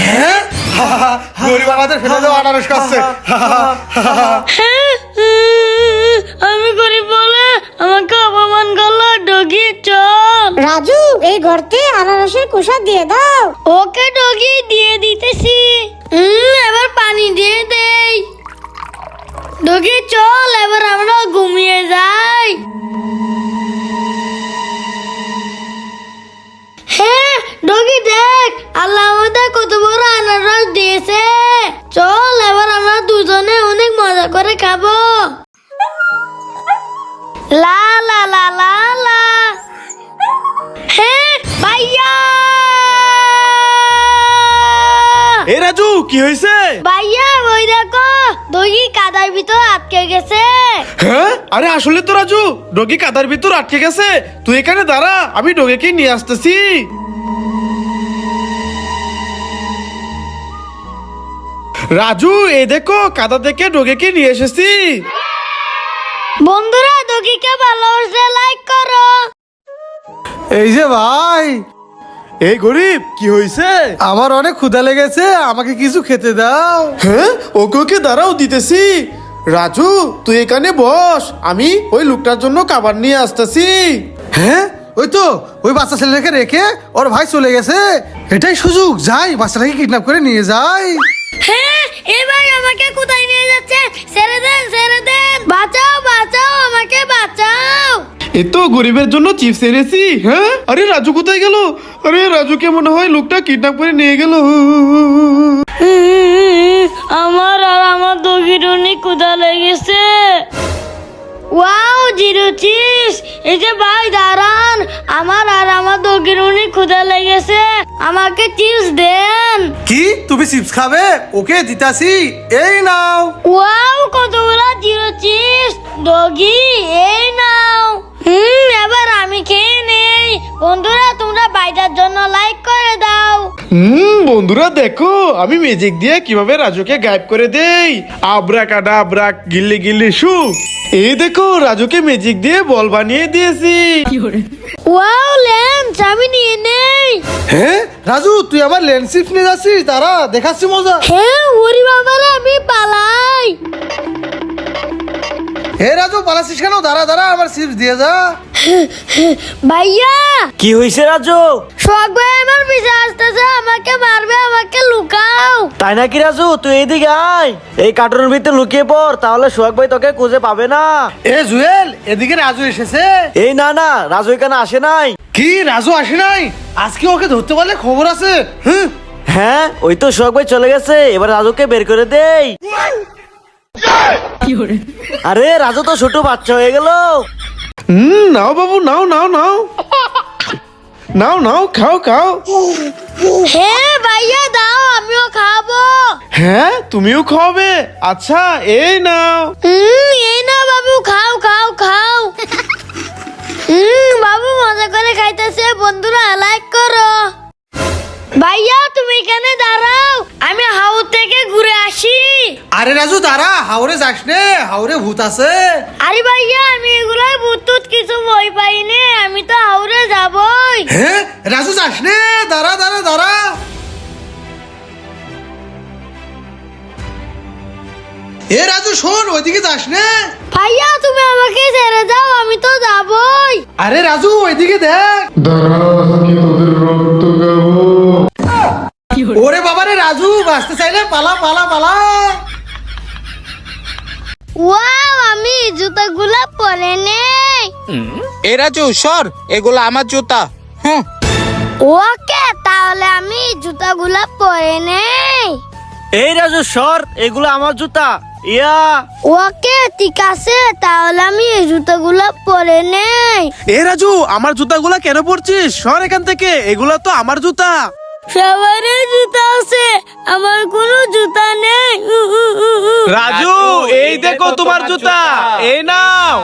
হ্যাঁ গরিব আমাদের ফেলে দেওয়া আনারস খাচ্ছে। আমি গরিব বলে আমাকে অপমান করলো। ডগি চল। রাজু এই গর্তে আনারসের খোসা দিয়ে দাও। ওকে ডগি দিয়ে দিতেছি। এবার পানি দিয়ে দেই। ডগি চল, এবার আমরা ঘুমিয়ে যাই। হ্যাঁ ডগি দেখ, আল্লাহ আমাদের কত বড় আনারস দিয়েছে। চল এবার আমরা দুজনে অনেক মজা করে খাবো। লা লা লা লা লা। হ্যাঁ ভাইয়া। এ রাজু কি হয়েছে? ভাইয়া ওই দেখো, ডগি কাদার ভিতর আটকে গেছে। হ্যাঁ আরে আসলে তো রাজু ডগি কাদার ভিতর আটকে গেছে। তুই এখানে দাঁড়া, আমি ডগিকে নিয়ে আসতেছি। রাজু এই দেখো কাদা থেকে ডগিকে নিয়ে এসেছি। বন্ধুরা ডগিকে ভালোবাসলে লাইক করো। এই যে ভাই, এই গরিব কি হয়েছে? আমার অনেক ক্ষুধা লেগেছে, আমাকে কিছু খেতে দাও। হ্যাঁ ওকে ওকে দাঁড়াও দিতেছি। রাজু তুই এখানে বস, আমি ওই লোকটার জন্য খাবার নিয়ে আসতেছি। হ্যাঁ ওই তো ওই বাচ্চা ছেলেকে রেখে ওর ভাই চলে গেছে। এটাই সুযোগ, যাই বাচ্চাটাকে কিডন্যাপ করে নিয়ে যাই। হ্যাঁ এবার আমাকে কোথায় নিয়ে যাচ্ছে? ছেড়ে দেন ছেড়ে দেন, বাঁচাও বাঁচাও, আমাকে বাঁচাও। এ তো গরিবের জন্য চিপস এনেছি। হ্যাঁ আরে রাজু কোথায় গেল? আরে রাজুকে মনে হয় লোকটা কিডন্যাপ করে নিয়ে গেল। আমার আর আমার ডগির অনেক ক্ষুধা লেগেছে। Wow zero cheese. এই যে ভাই দাঁড়ান, আমার আর আমার ডগির অনেক ক্ষুধা লেগেছে, আমাকে চিপস দেন। কি তুমি চিপস খাবে? ওকে দিতাছি, এই নাও। ওয়াও কতগুলা জিরো চিজ। ডগি এই নাও। এবার আমি খেয়ে নেই। বন্ধুরা তোমরা বাইটার জন্য লাইক করে দাও। বন্ধুরা দেখো আমি ম্যাজিক দিয়ে কিভাবে রাজুকে গায়েব করে দেই। আবরা কাডা আবরা গিল্লি গিল্লি শু। এই দেখো রাজুকে ম্যাজিক দিয়ে বল বানিয়ে দিয়েছি। ওয়াও লেন্স, আমি নিয়ে নেই। হ্যাঁ রাজু তুই আমার লেন্স চিপস নিয়ে যাচ্ছিস, তারা দেখাচ্ছি মজা। হ্যাঁ ওরে বাবারে, আমি পালাই। হে রাজু পালাচ্ছিস কেন? দাঁড়া দাঁড়া, আমার চিপস দিয়ে যা। ভাইয়া কি হয়েছে রাজু? শখ ভাই আমার পিছে আসতেছে, আমাকে মারবে, আমাকে লুকাও। তাই নাকি রাজু? তুই এইদিকে আয়, এই কার্টুনের ভিতরে লুকিয়ে পড়, তাহলে সোহাগ ভাই তোকে খুঁজে পাবে না। এ জুয়েল, এদিকে রাজু এসেছে। এই না না, রাজু এখানে আসে নাই। কি রাজু আসে নাই? আজকে ওকে ধরতে পারলে খবর আছে। হ্যাঁ ওই তো সোহাগ ভাই চলে গেছে, এবার রাজুকে বের করে দেই। আরে রাজু তো ছোট বাচ্চা হয়ে গেল। নাও বাবু নাও নাও নাও নাও নাও, খাও খাও। হ্যাঁ ভাইয়া দাও, আমিও খাবো। হ্যাঁ তুমিও খাওয়াবে? আচ্ছা এই নাও। এই না বাবু, খাও খাও খাও। বাবু মজা করে খাইতেছে। বন্ধুরা লাইক করো। ভাইয়া তুমি এখানে দাঁড়াও, আমি হাউস থেকে ঘুরে আসি। আরে রাজু দাঁড়া, হাওড়ে যাস নে, হাওড়ে ভূত আছে। আরে ভাইয়া আমি এগুলাই ভূত কিছু ভয় পাইনি, আমি তো হাওড়ে যাবই। হ্যাঁ রাজু যাস নে, দাঁড়া দাঁড়া দাঁড়া। এ রাজু শোন, ওইদিকে যাস নে। ভাইয়া তুমি আমাকে ছেড়ে দাও, আমি তো যাবই। আরে রাজু ওইদিকে দেখ। ওরে বাবারে রাজু, বাঁচতে চাইলে পালা পালা পালা। ওয়াও আমি জুতাগুলা পরে নেই। এ রাজু সর, এগুলো আমার জুতা। ওকে তাহলে আমি জুতাগুলা পরে নেই। এই রাজু সর, এগুলো আমার জুতা। ইয়া ওকে ঠিক আছে, তাহলে আমি এই জুতাগুলা পরে নেই। এ রাজু আমার জুতাগুলা কেন পরছিস? সর এখান থেকে, এগুলা তো আমার জুতা। সবারই জুতা আছে, আমার কোনো জুতা নেই। রাজু এই দেখো তোমার জুতা, এই নাও।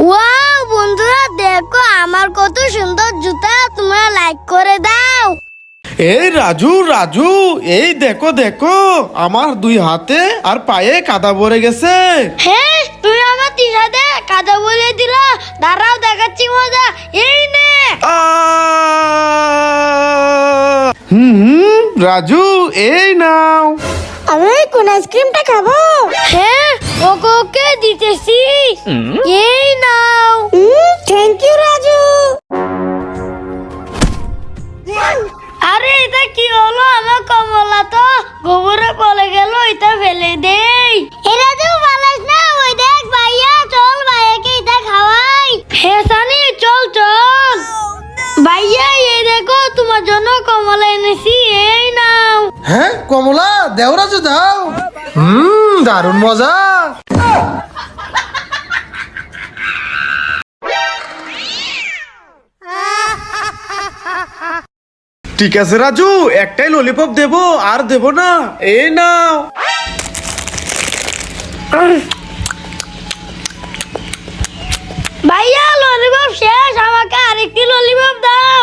ওয়াও বন্ধুরা দেখো আমার কত সুন্দর জুতা, তোমরা লাইক করে দাও। এই রাজু রাজু এই দেখো দেখো, আমার দুই হাতে আর পায়ে কাদা ভরে গেছে। হ্যাঁ তুমি আমার টিশার্টে কাদা বলে দিলা, দাঁড়াও দেখাচ্ছি মজা। এই নে। রাজু এই নাও। আমি কোন আইসক্রিমটা খাবো? হ্যাঁ, ওকে ওকে দিতেছি। এই নাও। Thank you Raju. আরে এটা কি হলো? আমার কমলা তো গোবরে পড়ে গেল, এটা ফেলে দেই। এরা তো বালাস না, ওই দেখ ভাইয়া, চল ভাইয়াকে এটা খাওয়াই। হ্যাঁ সানি, চল চল। ভাইয়া এই দেখো তোমার জন্য কমলা এনেছি, এই নাও। হ্যাঁ কমলা দেও রাজু দাও। দারুণ মজা। ঠিক আছে রাজু, একটাই ললিপপ দেবো, আর দেবো না। এই নাও। ভাইয়া ললিপপ শেষ, আমাকে আরেকটি ললিপপ দাও।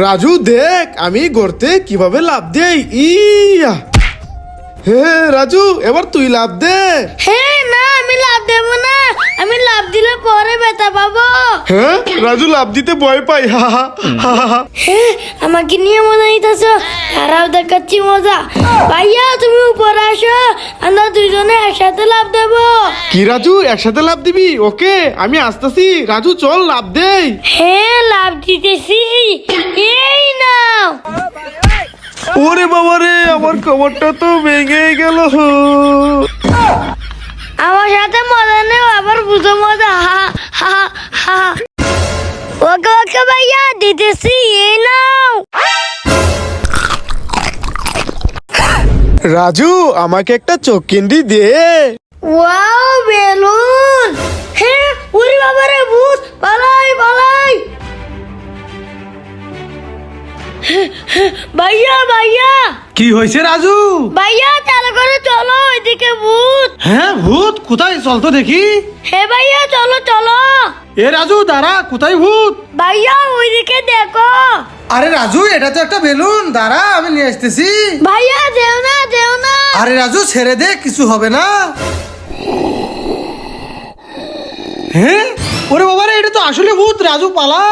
রাজু দেখ আমি গর্তে কিভাবে লাভ দেই। ইয়া, হে রাজু এবার তুই লাভ দে। হ্যাঁ না, আমি লাভ দেবো না, আমি লাভ দিলে পরে ব্যথা পাবো। হ্যাঁ রাজু লাভ দিতে ভয় পাই। হা হা হা হা। হ্যাঁ, আমাকে নিয়ে মজা নিতেছ, তারাও দেখাচ্ছি মজা। ভাইয়া তুমি উপরে আসো, আমরা দুইজনে একসাথে লাভ দেবো। কি রাজু একসাথে লাভ দিবি? ওকে আমি আসতেছি। রাজু চল লাভ দেই। হ্যাঁ লাভ দিতেছি, এই নাও। ওরে বাবা রে, আমার কবরটা তো ভেঙে গেল। আমার সাথে মজা নেও, আবার বুঝো মজা। হা হা হা। ওকে ওকে ভাইয়া দিতেছি, এই নাও। রাজু আমাকে একটা চোখ কিন্ডি দে। Wow balloon. হ্যাঁ উরি বাবা রে, ভূত, পালাই পালাই। ভাইয়া ভাইয়া কি হয়েছে রাজু? ভাইয়া চালু করে চলো, ওইদিকে ভূত। হ্যাঁ ভূত কোথায়? চল তো দেখি। হে ভাইয়া চলো চলো। এ রাজু দাঁড়া, কোথায় ভূত? ভাইয়া ওইদিকে দেখো। আরে রাজু এটা তো একটা বেলুন, দাঁড়া আমি নিয়ে আসতেছি। ভাইয়া যেও না যেও না। আরে রাজু ছেড়ে দে, কিছু হবে না। হ্যাঁ ওরে বাবা রে, এটা তো আসলে ভূত। রাজু পালা।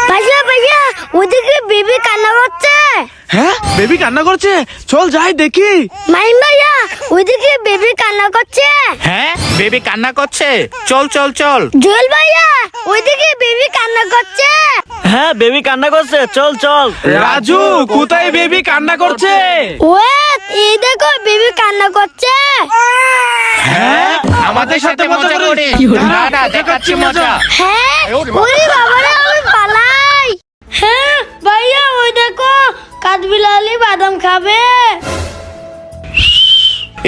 ভাইয়া ভাইয়া ওইদিকে বেবি কান্না করছে। হ্যাঁ বেবি কান্না করছে, চল যাই দেখি। মাইম ভাইয়া ওইদিকে বেবি কান্না করছে। হ্যাঁ বেবি কান্না করছে, চল চল চল। জুয়েল ভাইয়া ওইদিকে বেবি কান্না করছে। হ্যাঁ বেবি কান্না করছে, চল চল। রাজু কোথায় বেবি কান্না করছে? ওয়েট, এই দেখো বেবি কান্না করছে। হ্যাঁ আমাদের সাথে মজা করিস। দাঁড়া দেখাচ্ছি মজা। হ্যাঁ ওরে বাবারে, আমি পালাই। হ্যাঁ ভাইয়া ওই দেখো কাঠবিলালি বাদাম খাবে।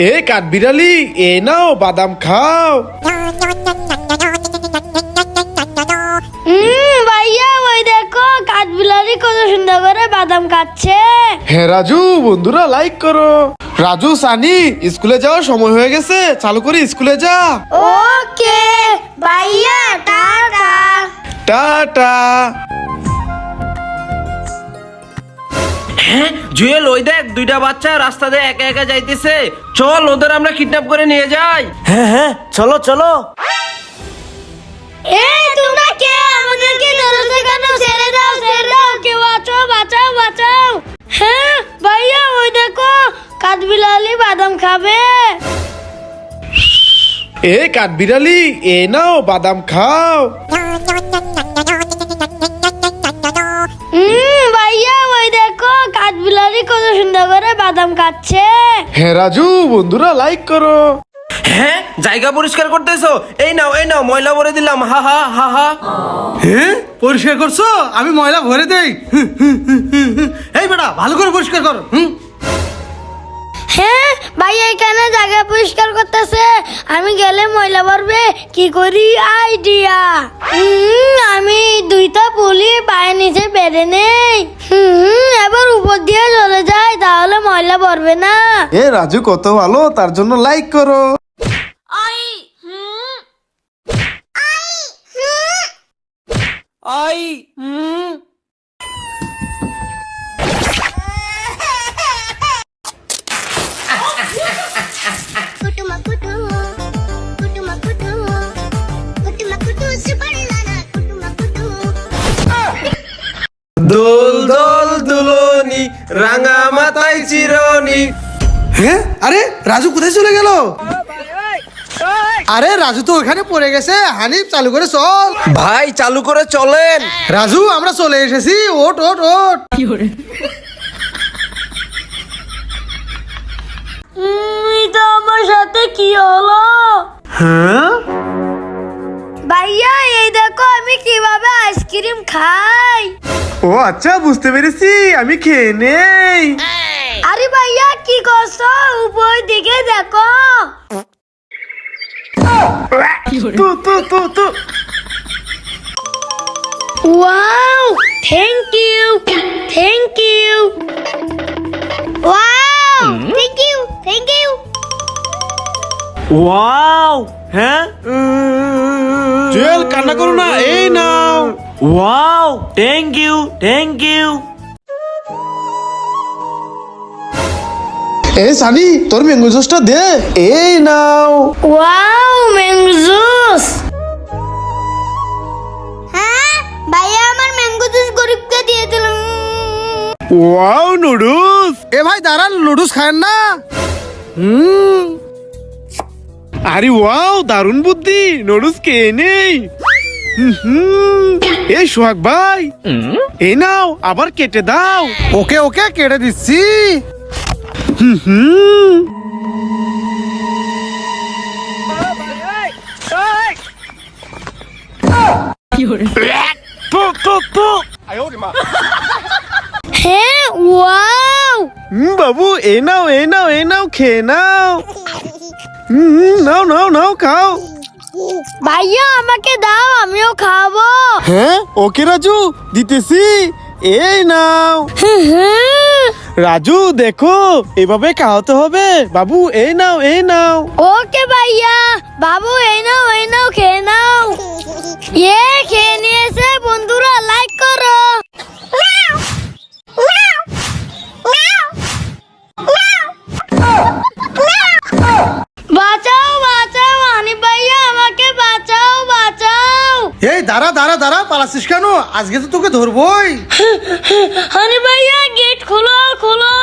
এ কাঠবিড়ালি এ নাও বাদাম খাও। ভাইয়া ওই দেখো কাঠবিলালি কত সুন্দর করে বাদাম খাচ্ছে। হ্যাঁ রাজু বন্ধুরা লাইক করো। রাজু সানি স্কুলে যাওয়ার সময় হয়ে গেছে, চালু করে স্কুলে যা। ওকে ভাইয়া, টাটা। টাটা। জুয়েল ওই দেখ দুইটা বাচ্চা রাস্তা দিয়ে একা একা যাইতেছে, চল ওদের আমরা কিডন্যাপ করে নিয়ে যাই। হ্যাঁ হ্যাঁ চলো চলো। এই তোমরা কে? আমাদেরকে ধরেছে কেন? ছেড়ে দাও ছেড়ে দাও, কেউ আছো, বাঁচাও বাঁচাও। হ্যাঁ ভাইয়া ওই দেখো কাঠবিলালি বাদাম খাবে। এ কাঠবিড়ালি এ নাও বাদাম খাও। ভাইয়া ওই দেখো কাঠবিলালি কত সুন্দর করে বাদাম খাচ্ছে। হ্যাঁ রাজু বন্ধুরা লাইক করো। হ্যাঁ জায়গা পরিষ্কার করতেছো? এই নাও ময়লা ভরে দিলাম। হা হা হা হা। হ্যাঁ পরিষ্কার করছো? আমি ময়লা ভরে দেই। এই বেটা ভালো করে পরিষ্কার কর। হ্যাঁ ভাইয়া এখানে জায়গা পরিষ্কার করতেছে, আমি গেলে ময়লা ভরবে, কি করি আইডিয়া। আমি দুইটা পুলি পায়ের নিচে বেঁধে নেই। এবার উপর দিয়ে চলে যায়, তাহলে ময়লা ভরবে না। এ রাজু কত ভালো, তার জন্য লাইক করো। দোল দোল দুলনি রাঙা মাথায় চিরনি। হ্যাঁ, আরে রাজু কোথায় চলে গেল? আরে রাজু তো ওখানে পড়ে গেছে। হানিফ চালু করে চল। ভাই চালু করে চলেন। রাজু আমরা চলে এসেছি, ওট ওট ওট। এটা আমার সাথে কি হলো? হ্যাঁ, ভাইয়া এই দেখো আমি কিভাবে আইসক্রিম খাই। ও আচ্ছা, বুঝতে পেরেছি, আমি খেয়ে নেই। আরে ভাইয়া কি করছো? উপর দিকে দেখো। তো wow, thank you, thank you. Wow thank you thank you. Wow, হ্যাঁ, জুয়েল কান্না করো না, এই নাও। Wow, thank you, thank you. এই সানি তোর ম্যাঙ্গো জুসটা দে। এই নাও। Wow, mango juice. হ্যাঁ ভাইয়া আমার ম্যাঙ্গো জুস গরিবকে দিয়ে দিলাম। Wow, noodles. এ ভাই দাঁড়ান, লুডুস খায়েন না? আরে ওয়াও, দারুণ বুদ্ধি, নুডলস খেয়ে নেই। এই সোহাগ ভাই, এই নাও, আবার কেটে দাও। ওকে ওকে, কেটে দিচ্ছি। হ্যাঁ, ওয়াও। বাবু, এই নাও, এই নাও, এই নাও, খেয়ে নাও। নাও নাও নাও, খাও। ভাইয়া আমাকে দাও, আমিও খাবো। হ্যাঁ, ওকে রাজু, দিতেছি। এই নাও। রাজু দেখো, এভাবে খাওয়াতে হবে। বাবু, এই নাও, এই নাও। ওকে ভাইয়া। বাবু এই নাও খেয়ে নাও। খেয়ে নিয়েছে। বন্ধুরা লাইক করো। বাঁচাও বাঁচাও, হানিফ ভাইয়া আমাকে বাঁচাও বাঁচাও। এই দাঁড়া দাঁড়া দাঁড়া, পালাচ্ছিস কেন? আজকে তো তোকে ধরবই। হানিফ ভাইয়া গেট খোলো খোলো।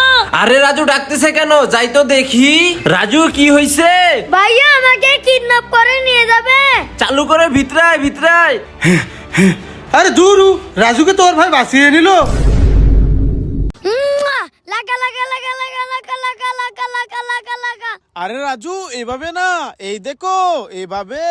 আরে রাজু ডাকতেছে কেন? যাই তো দেখি। রাজু কি হইছে? ভাইয়া আমাকে কিডন্যাপ করে নিয়ে যাবে। চালু করে ভিতরায় ভিতরায়। আরে দূর, রাজুকে তোর ভাই বাঁচিয়ে নিল। লাগা লাগা লাগা লাগা লাগা লাগা লাগা লাগা লাগা লাগা। আরে রাজু, এভাবে না, এই দেখো, এভাবে।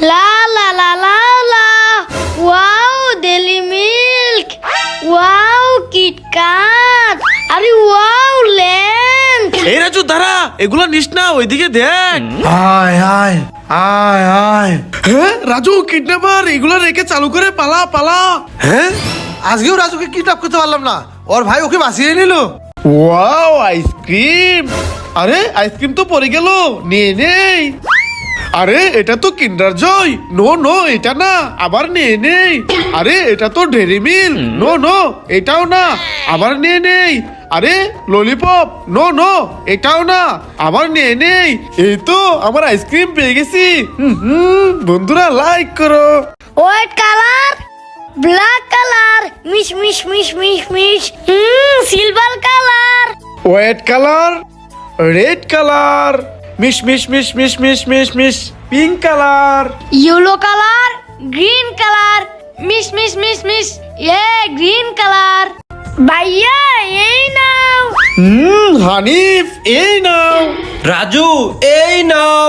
লা লা লা লা লা। Wow, daily milk. Wow, KitKat. আরে ওয়াও, ল্যান্ড। এই রাজু দাঁড়া, এগুলো নিস না, ওইদিকে দেখ। আয় আয় আয় আয়। হ্যাঁ রাজু, কিডন্যাপার, এগুলো রেখে চালু করে পালা পালা। হ্যাঁ, আজকেও রাজুকে কিডন্যাপ করতে পারলাম না, ওর ভাই ওকে বাঁচিয়ে নিল। Wow, ice cream. আরে আইসক্রিম তো পড়ে গেল, নিয়ে নেই। আরে এটা তো কিন্ডার জয়। নো নো, এটা না, আবার নিয়ে নেই। আরে এটা তো ডেরি মিল। নো নো, এটাও না, আবার নিয়ে নেই। আরে ললিপপ। নো নো, এটাও না, আবার নিয়ে নেই। এই তো আমার আইসক্রিম পেয়ে গেছি। বন্ধুরা লাইক করো। হোয়াইট কালার, ব্ল্যাক কালার, মিশ মিশ মিশ মিশ মিশ। Silver colour, white colour, red colour, মিশ মিশ মিশ মিশ মিশ মিশ মিশ, pink colour. Yellow colour, green colour, মিশ মিশ মিশ মিশ। Green colour. ভাইয়া এই নাও। হানিফ, এই নাও। রাজু এই নাও।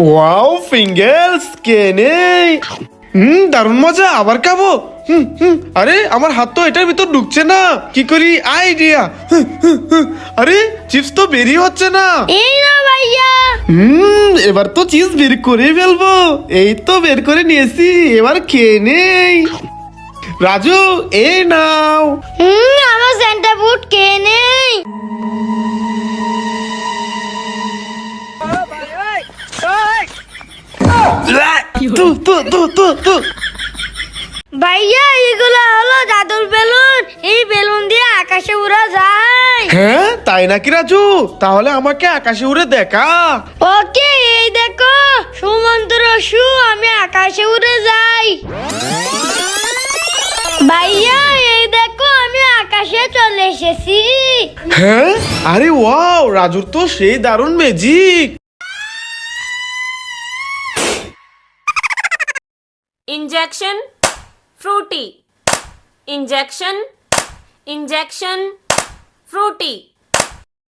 ওয়াও, ফিঙ্গারস, কে নেই। দারুণ মজা, আবার খাবো। আরে আমার হাত তো এটার ভিতর ঢুকছে না, কি করি? আইডিয়া। আরে চিপস তো বেরিয়ে হচ্ছে না। এই নাও ভাইয়া। এবার তো চিজ বের করে ফেলবো। এই তো বের করে নিয়েছি, এবার খেয়ে নেই। রাজু, এই নাও। আমার সেন্টা বুট কে নেই। ভাইয়া এগুলো হলো জাদুর বেলুন, এই বেলুন দিয়ে আকাশে উড়া যায়। হ্যাঁ তাই নাকি রাজু, তাহলে আমাকে আকাশে উড়ে দেখা। ওকে, এই দেখো সুমন্ত্র সু, আমি আকাশে উড়ে যাই। ভাইয়া এই দেখো আমি আকাশে চলে এসেছি। হ্যাঁ, আরে ওয়াও, রাজুর তো সেই দারুণ magic. Injection, fruity. Injection, injection, fruity.